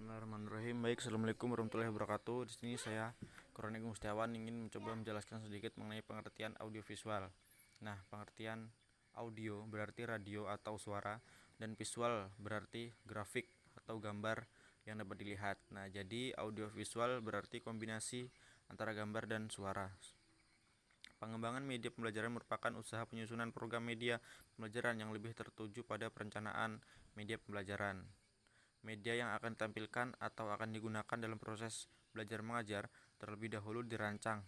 Bismillahirrahmanirrahim. Baik, assalamualaikum warahmatullahi wabarakatuh. Di sini saya Kronik Mustiawan ingin mencoba menjelaskan sedikit mengenai pengertian audiovisual. Nah, pengertian audio berarti radio atau suara, dan visual berarti grafik atau gambar yang dapat dilihat. Nah, jadi audiovisual berarti kombinasi antara gambar dan suara. Pengembangan media pembelajaran merupakan usaha penyusunan program media pembelajaran yang lebih tertuju pada perencanaan media pembelajaran. Media yang akan ditampilkan atau akan digunakan dalam proses belajar mengajar terlebih dahulu dirancang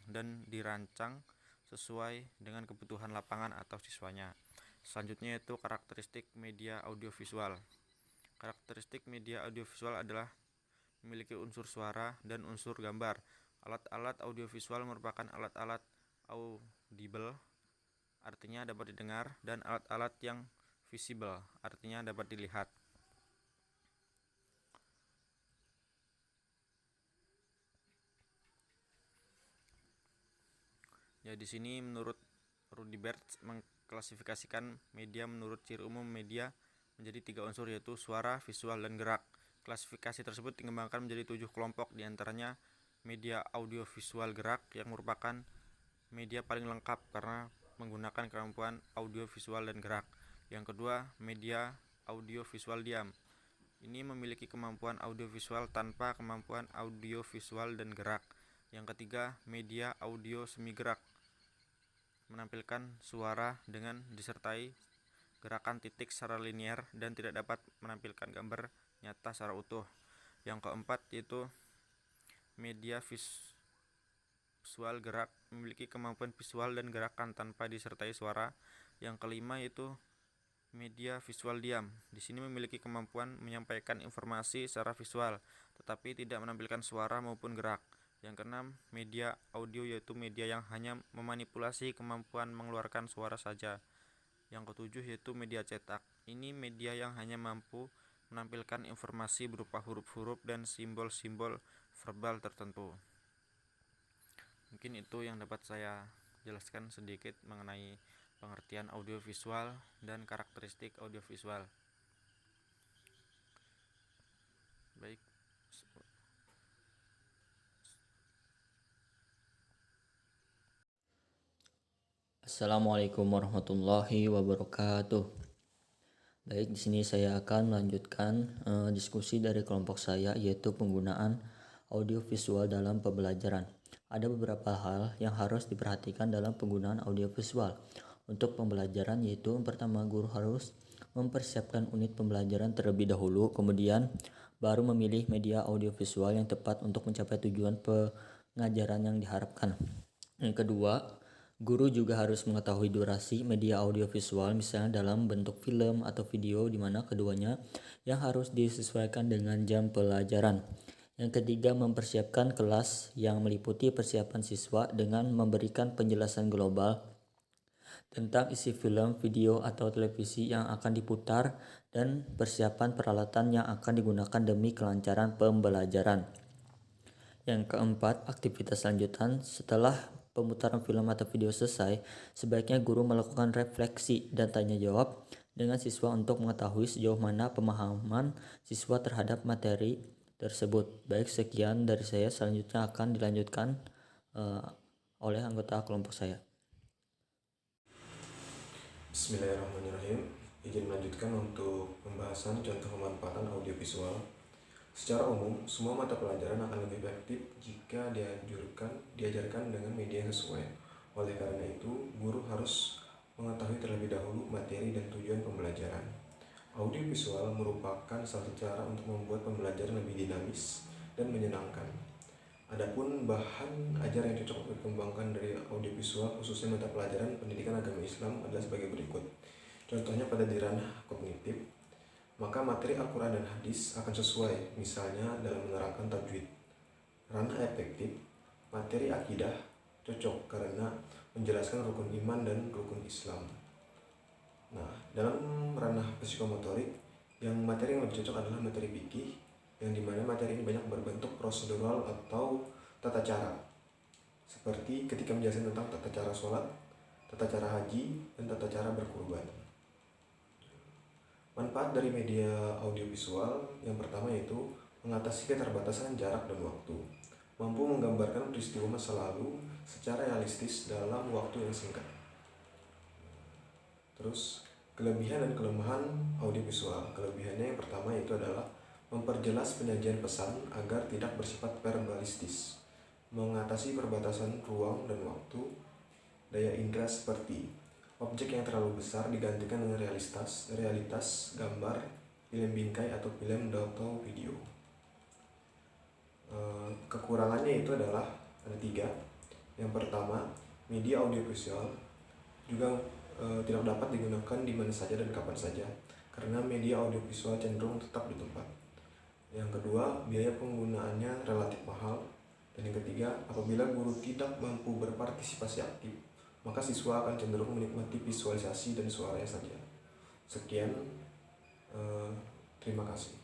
sesuai dengan kebutuhan lapangan atau siswanya. Selanjutnya yaitu karakteristik media audiovisual. Karakteristik media audiovisual adalah memiliki unsur suara dan unsur gambar. Alat-alat audiovisual merupakan alat-alat audible, artinya dapat didengar, dan alat-alat yang visible, artinya dapat dilihat. Ya, di sini menurut Rudy Bertsch mengklasifikasikan media menurut ciri umum media menjadi 3 unsur, yaitu suara, visual, dan gerak. Klasifikasi tersebut dikembangkan menjadi 7 kelompok, diantaranya media audiovisual gerak yang merupakan media paling lengkap karena menggunakan kemampuan audiovisual dan gerak. Yang kedua, media audiovisual diam. Ini memiliki kemampuan audiovisual tanpa kemampuan audiovisual dan gerak. Yang ketiga, media audio semi gerak, menampilkan suara dengan disertai gerakan titik secara linear dan tidak dapat menampilkan gambar nyata secara utuh. Yang keempat yaitu media visual gerak, memiliki kemampuan visual dan gerakan tanpa disertai suara. Yang kelima yaitu media visual diam. Di sini memiliki kemampuan menyampaikan informasi secara visual, tetapi tidak menampilkan suara maupun gerak. Yang keenam, media audio, yaitu media yang hanya memanipulasi kemampuan mengeluarkan suara saja. Yang ketujuh yaitu media cetak. Ini media yang hanya mampu menampilkan informasi berupa huruf-huruf dan simbol-simbol verbal tertentu. Mungkin itu yang dapat saya jelaskan sedikit mengenai pengertian audiovisual dan karakteristik audiovisual. Baik. Assalamualaikum warahmatullahi wabarakatuh. Baik, di sini saya akan melanjutkan diskusi dari kelompok saya, yaitu penggunaan audiovisual dalam pembelajaran. Ada beberapa hal yang harus diperhatikan dalam penggunaan audiovisual untuk pembelajaran, yaitu pertama, guru harus mempersiapkan unit pembelajaran terlebih dahulu, kemudian baru memilih media audiovisual yang tepat untuk mencapai tujuan pengajaran yang diharapkan. Yang kedua, guru juga harus mengetahui durasi media audiovisual, misalnya dalam bentuk film atau video, di mana keduanya yang harus disesuaikan dengan jam pelajaran. Yang ketiga, mempersiapkan kelas yang meliputi persiapan siswa dengan memberikan penjelasan global tentang isi film, video, atau televisi yang akan diputar dan persiapan peralatan yang akan digunakan demi kelancaran pembelajaran. Yang keempat, aktivitas lanjutan setelah pemutaran film atau video selesai, sebaiknya guru melakukan refleksi dan tanya jawab dengan siswa untuk mengetahui sejauh mana pemahaman siswa terhadap materi tersebut. Baik, sekian dari saya. Selanjutnya akan dilanjutkan oleh anggota kelompok saya. Bismillahirrahmanirrahim. Izin melanjutkan untuk pembahasan contoh pemanfaatan audiovisual. Secara umum, semua mata pelajaran akan lebih efektif jika diajarkan dengan media yang sesuai. Oleh karena itu, guru harus mengetahui terlebih dahulu materi dan tujuan pembelajaran. Audiovisual merupakan salah satu cara untuk membuat pembelajaran lebih dinamis dan menyenangkan. Adapun bahan ajar yang cocok untuk dikembangkan dari audiovisual, khususnya mata pelajaran pendidikan agama Islam, adalah sebagai berikut. Contohnya pada di ranah kognitif, maka materi Al-Quran dan hadis akan sesuai, misalnya dalam menerangkan tajwid. Ranah efektif, materi akidah cocok karena menjelaskan rukun iman dan rukun Islam. Nah, dalam ranah psikomotorik, yang materi yang lebih cocok adalah materi fikih, yang dimana materi ini banyak berbentuk prosedural atau tata cara, seperti ketika menjelaskan tentang tata cara sholat, tata cara haji, dan tata cara berkurban. Manfaat dari media audiovisual yang pertama yaitu mengatasi keterbatasan jarak dan waktu, mampu menggambarkan peristiwa masa lalu secara realistis dalam waktu yang singkat. Terus, kelebihan dan kelemahan audiovisual. Kelebihannya yang pertama yaitu adalah memperjelas penyajian pesan agar tidak bersifat verbalistis, mengatasi perbatasan ruang dan waktu, daya indera seperti objek yang terlalu besar digantikan dengan realitas gambar, film bingkai atau film atau video. Kekurangannya itu adalah ada 3. Yang pertama, media audiovisual juga tidak dapat digunakan di mana saja dan kapan saja karena media audiovisual cenderung tetap di tempat. Yang kedua, biaya penggunaannya relatif mahal. Dan yang ketiga, apabila guru tidak mampu berpartisipasi aktif, maka siswa akan cenderung menikmati visualisasi dan suaranya saja. Sekian, terima kasih.